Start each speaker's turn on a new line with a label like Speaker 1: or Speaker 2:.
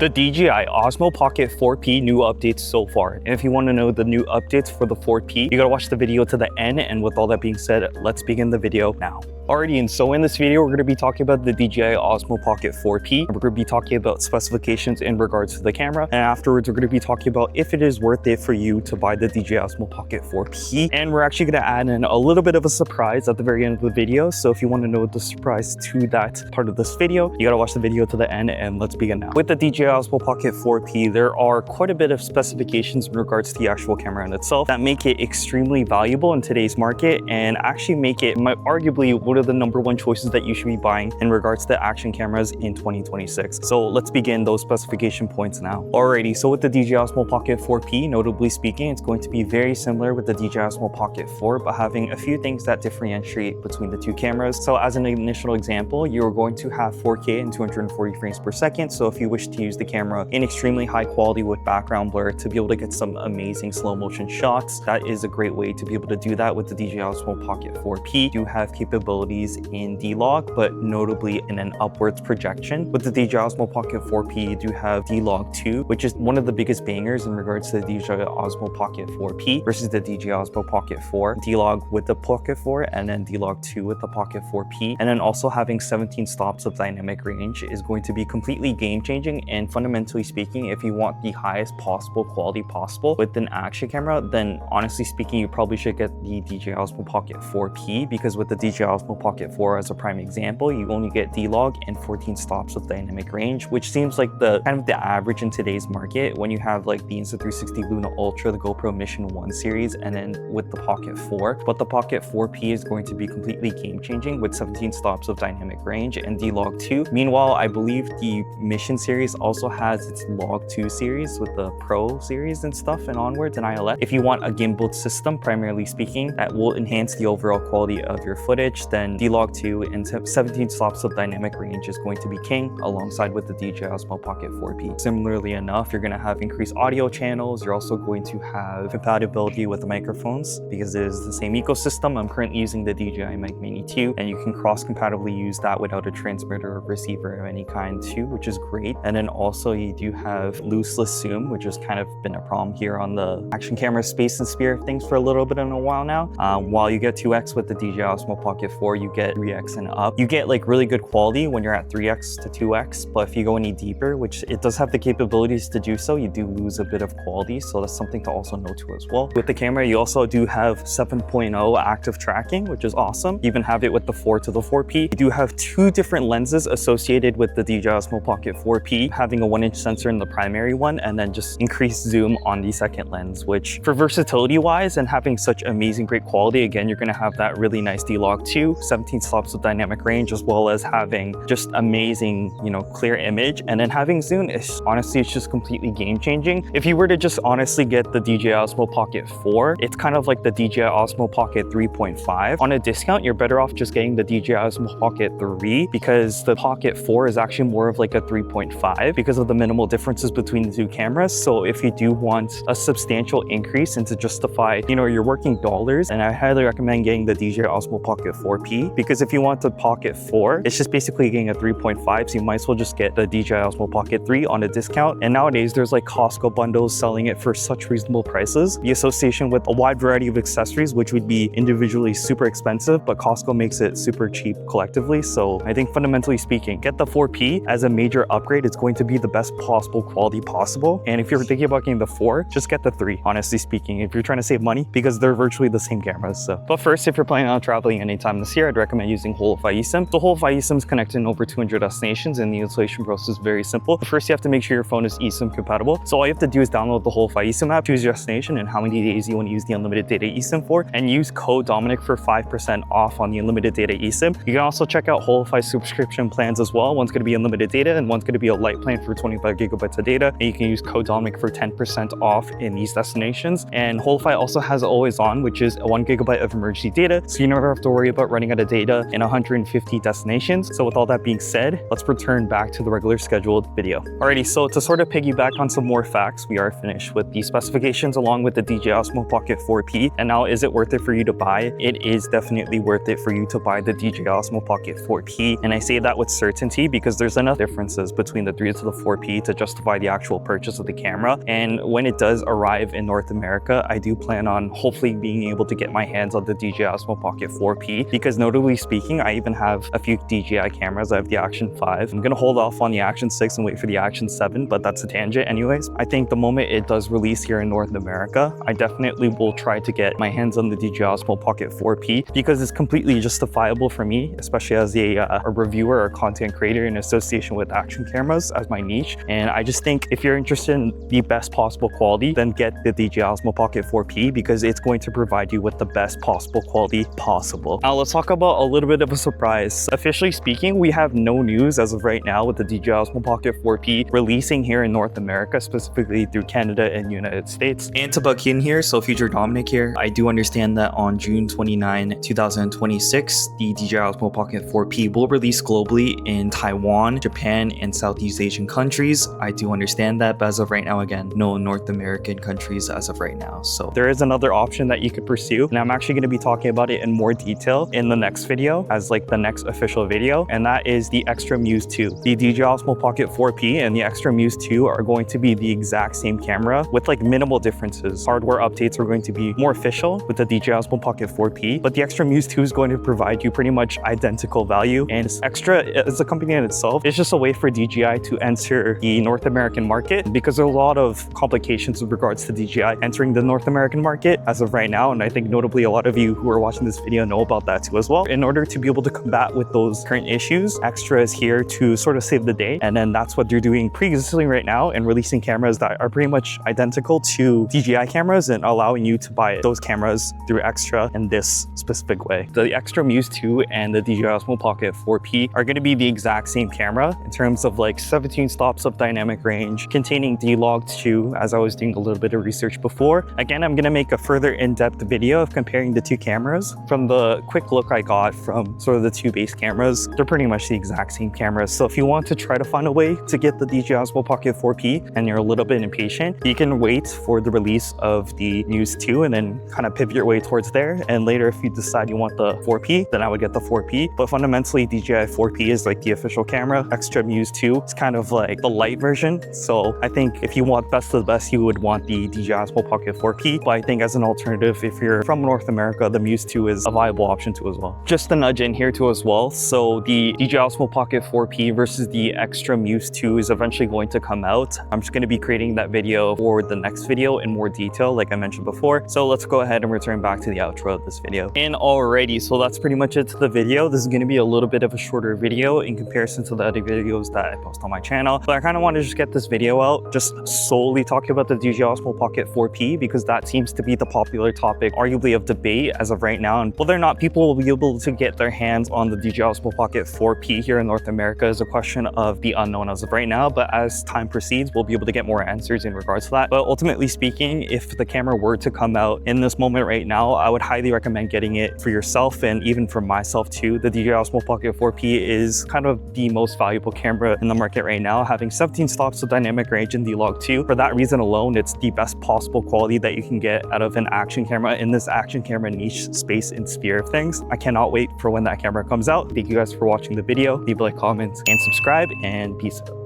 Speaker 1: The DJI Osmo Pocket 4P new updates so far. And if you want to know the new updates for the 4P, you gotta watch the video to the end. And with all that being said, let's begin the video now. Alrighty, and so in this video, we're going to be talking about the DJI Osmo Pocket 4P. We're going to be talking about specifications in regards to the camera. And afterwards, we're going to be talking about if it is worth it for you to buy the DJI Osmo Pocket 4P. And we're actually going to add in a little bit of a surprise at the very end of the video. So if you want to know the surprise to that part of this video, you got to watch the video to the end, and let's begin now. With the DJI Osmo Pocket 4P, there are quite a bit of specifications in regards to the actual camera in itself that make it extremely valuable in today's market and actually make it arguably one of the number one choices that you should be buying in regards to action cameras in 2026. So let's begin those specification points now. Alrighty, so with the DJI Osmo Pocket 4P, notably speaking, it's going to be very similar with the DJI Osmo Pocket 4, but having a few things that differentiate between the two cameras. So as an initial example, you're going to have 4K and 240 frames per second. So if you wish to use the camera in extremely high quality with background blur to be able to get some amazing slow motion shots, that is a great way to be able to do that with the DJI Osmo Pocket 4P. You have capabilities in D-Log, but notably in an upwards projection. With the DJI Osmo Pocket 4P, you do have D-Log 2, which is one of the biggest bangers in regards to the DJI Osmo Pocket 4P versus the DJI Osmo Pocket 4. D-Log with the Pocket 4 and then D-Log 2 with the Pocket 4P. And then also having 17 stops of dynamic range is going to be completely game-changing. And fundamentally speaking, if you want the highest possible quality possible with an action camera, then honestly speaking, you probably should get the DJI Osmo Pocket 4P, because with the DJI Osmo Pocket 4 as a prime example, you only get D-Log and 14 stops of dynamic range, which seems like the kind of the average in today's market when you have like the Insta360 Luna Ultra, the GoPro Mission 1 series, and then with the Pocket 4. But the Pocket 4P is going to be completely game-changing with 17 stops of dynamic range and D-Log 2. Meanwhile, I believe the Mission series also has its Log 2 series with the Pro series and stuff and onwards and ILS. If you want a gimbal system, primarily speaking, that will enhance the overall quality of your footage, then D-Log 2 and 17 stops of dynamic range is going to be king alongside with the DJI Osmo Pocket 4P. Similarly enough, you're going to have increased audio channels. You're also going to have compatibility with the microphones because it is the same ecosystem. I'm currently using the DJI Mic Mini 2, and you can cross-compatibly use that without a transmitter or receiver of any kind too, which is great. And then also you do have looseless zoom, which has kind of been a problem here on the action camera space and sphere of things for a little bit in a while now. While you get 2x with the DJI Osmo Pocket 4, you get 3x and up. You get like really good quality when you're at 3x to 2x, but if you go any deeper, which it does have the capabilities to do so, you do lose a bit of quality. So that's something to also note too as well. With the camera, you also do have 7.0 active tracking, which is awesome. You even have it with the 4 to the 4P. You do have two different lenses associated with the DJI Osmo Pocket 4P, having a 1-inch sensor in the primary one and then just increased zoom on the second lens, which for versatility wise and having such amazing great quality, again, you're going to have that really nice D-Log 2, 17 stops of dynamic range, as well as having just amazing, clear image. And then having zoom is honestly, it's just completely game changing. If you were to just honestly get the DJI Osmo Pocket 4, it's kind of like the DJI Osmo Pocket 3.5. On a discount, you're better off just getting the DJI Osmo Pocket 3 because the Pocket 4 is actually more of like a 3.5 because of the minimal differences between the two cameras. So if you do want a substantial increase and to justify, your working dollars, and I highly recommend getting the DJI Osmo Pocket 4P, because if you want the Pocket 4, it's just basically getting a 3.5, so you might as well just get the DJI Osmo Pocket 3 on a discount. And nowadays there's like Costco bundles selling it for such reasonable prices. The association with a wide variety of accessories, which would be individually super expensive, but Costco makes it super cheap collectively. So I think fundamentally speaking, get the 4P as a major upgrade. It's going to be the best possible quality possible. And if you're thinking about getting the 4, just get the 3, honestly speaking, if you're trying to save money, because they're virtually the same cameras. So, but first, if you're planning on traveling anytime this year, I'd recommend using Holofy eSIM. The Holofy eSIM is connected in over 200 destinations, and the installation process is very simple. First, you have to make sure your phone is eSIM compatible. So all you have to do is download the Holofy eSIM app, choose your destination and how many days you want to use the unlimited data eSIM for, and use code Dominic for 5% off on the unlimited data eSIM. You can also check out Holofy subscription plans as well. One's going to be unlimited data and one's going to be a light plan for 25 gigabytes of data. And you can use code Dominic for 10% off in these destinations. And Holofy also has always on, which is a 1 gigabyte of emergency data, so you never have to worry about running running out of data in 150 destinations. So with all that being said, let's return back to the regular scheduled video. Alrighty, so to sort of piggyback on some more facts, we are finished with the specifications along with the DJI Osmo Pocket 4P. And now, is it worth it for you to buy? It is definitely worth it for you to buy the DJI Osmo Pocket 4P. And I say that with certainty because there's enough differences between the 3 to the 4P to justify the actual purchase of the camera. And when it does arrive in North America, I do plan on hopefully being able to get my hands on the DJI Osmo Pocket 4P, because notably speaking, I even have a few DJI cameras. I have the Action 5. I'm gonna hold off on the Action 6 and wait for the Action 7, but that's a tangent anyways. I think the moment it does release here in North America, I definitely will try to get my hands on the DJI Osmo Pocket 4P because it's completely justifiable for me, especially as a reviewer or content creator in association with action cameras as my niche. And I just think if you're interested in the best possible quality, then get the DJI Osmo Pocket 4P because it's going to provide you with the best possible quality possible. Now let's talk about a little bit of a surprise. Officially speaking, we have no news as of right now with the DJI Osmo Pocket 4P releasing here in North America, specifically through Canada and United States. And to buck in here, so Future Dominic here, I do understand that on June 29, 2026, the DJI Osmo Pocket 4P will release globally in Taiwan, Japan, and Southeast Asian countries. I do understand that, but as of right now, again, no North American countries as of right now. So there is another option that you could pursue, and I'm actually going to be talking about it in more detail in the next video as like the next official video, and that is the Extra Muse 2. The DJI Osmo Pocket 4P and the Extra Muse 2 are going to be the exact same camera with like minimal differences. Hardware updates are going to be more official with the DJI Osmo Pocket 4P, but the Extra Muse 2 is going to provide you pretty much identical value. And Extra as a company in itself, it's just a way for DJI to enter the North American market because there are a lot of complications with regards to DJI entering the North American market as of right now. And I think notably a lot of you who are watching this video know about that too as well. In order to be able to combat with those current issues, Extra is here to sort of save the day. And then that's what they're doing pre-existing right now and releasing cameras that are pretty much identical to DJI cameras and allowing you to buy those cameras through Extra in this specific way. The Extra Muse 2 and the DJI Osmo Pocket 4P are going to be the exact same camera in terms of like 17 stops of dynamic range, containing D-Log 2, as I was doing a little bit of research before. Again, I'm going to make a further in-depth video of comparing the two cameras. From the quick look I got from sort of the two base cameras, they're pretty much the exact same cameras. So if you want to try to find a way to get the DJI Osmo Pocket 4P and you're a little bit impatient, you can wait for the release of the Muse 2 and then kind of pivot your way towards there. And later, if you decide you want the 4P, then I would get the 4P. But fundamentally, DJI 4P is like the official camera. Extra Muse 2 is kind of like the light version. So I think if you want best of the best, you would want the DJI Osmo Pocket 4P. But I think as an alternative, if you're from North America, the Muse 2 is a viable option too as well. Just a nudge in here too as well. So the DJI Osmo Pocket 4P versus the Extra Muse 2 is eventually going to come out. I'm just going to be creating that video for the next video in more detail, like I mentioned before. So let's go ahead and return back to the outro of this video. And alrighty, so that's pretty much it to the video. This is going to be a little bit of a shorter video in comparison to the other videos that I post on my channel. But I kind of want to just get this video out, just solely talking about the DJI Osmo Pocket 4P, because that seems to be the popular topic, arguably of debate as of right now. And whether or not people will be able to get their hands on the DJI Osmo Pocket 4P here in North America is a question of the unknown as of right now. But as time proceeds, we'll be able to get more answers in regards to that. But ultimately speaking, if the camera were to come out in this moment right now, I would highly recommend getting it for yourself and even for myself too. The DJI Osmo Pocket 4P is kind of the most valuable camera in the market right now, having 17 stops of dynamic range in D-Log 2. For that reason alone, it's the best possible quality that you can get out of an action camera in this action camera niche space and sphere of things. I cannot wait for when that camera comes out. Thank you guys for watching the video. Leave a like, comment, and subscribe, and peace out.